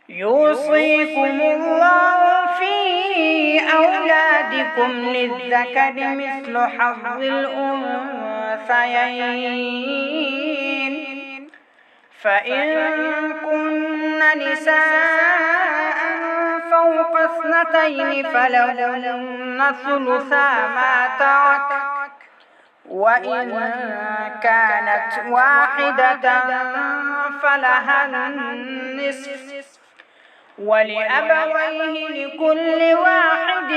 يوصيكم الله في أولادكم للذكر مثل حظ الأنثيين، فإن كن نساء فوق 2 فلهن ثلثا ما ترك، وإن كانت واحدة فلها النصف، ولأبويه لكل واحد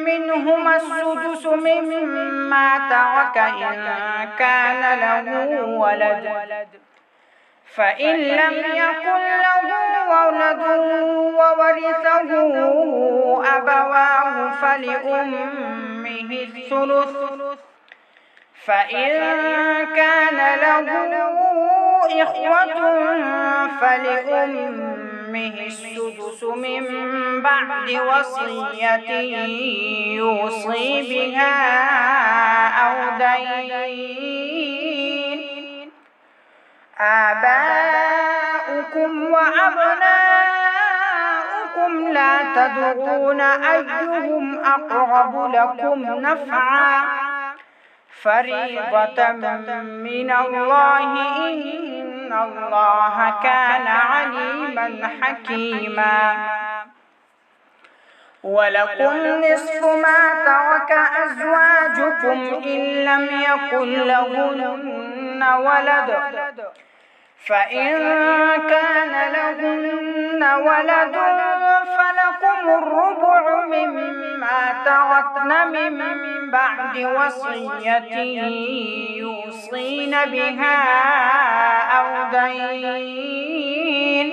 منهما السدس مما ترك إن كان له ولد، فإن لم يكن له ولد وورثه أبواه فلأمه الثلث، فإن كان له إخوة فلأمه السدس من بعد وصية يوصي بها أو دين. آباؤكم وأبناؤكم لا تدرون أيهم أقرب لكم نفعا، فريضة من الله، إن الله كان عليما حكيما. ولكم نصف ما ترك أزواجكم إن لم يكن لهن ولد، فإن كان لهن ولد فلكم الربع مما تركن من بعد وصية يوصين بها أو دين،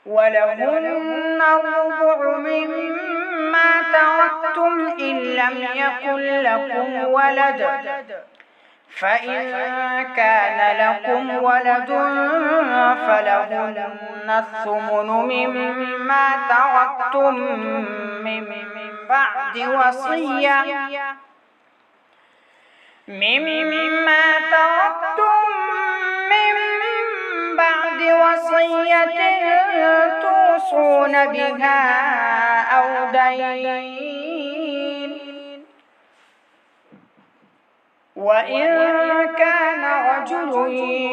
ولهن الربع مما تركتم إن لم يكن لكم ولد، فإن كان لكم ولد فلهن الثمن مما تركتم من بعد وصية توصون بها أو دين. وإن كان رجل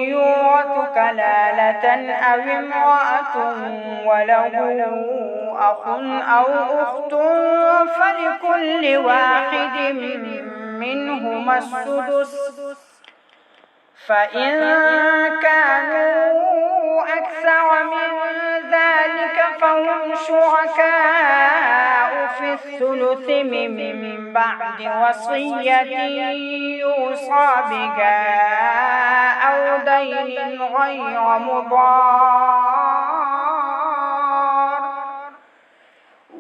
يورث كلالة أو امرأة وله أخ أو أخت فلكل واحد منهما السدس، فإن كانوا أكثر من ذلك فهم شركاء في الثلث من بعد وصية يوصى بها أو دين غير مضار،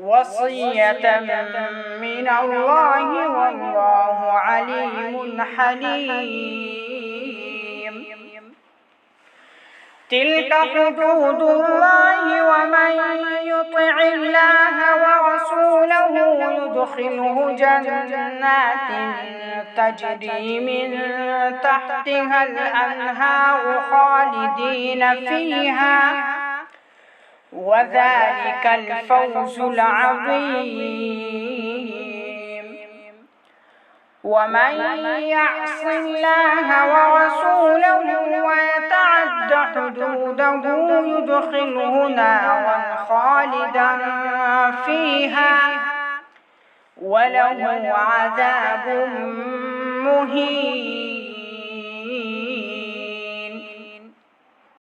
وصية من الله، والله عليم حليم. تلك حدود الله، ومن يطع الله ورسوله يدخله جنات تجري من تحتها الأنهار خالدين فيها، وذلك الفوز العظيم. ومن يعص الله ورسوله ويتعد حدوده يدخله نارا خالدا فيها وله عذاب مهين.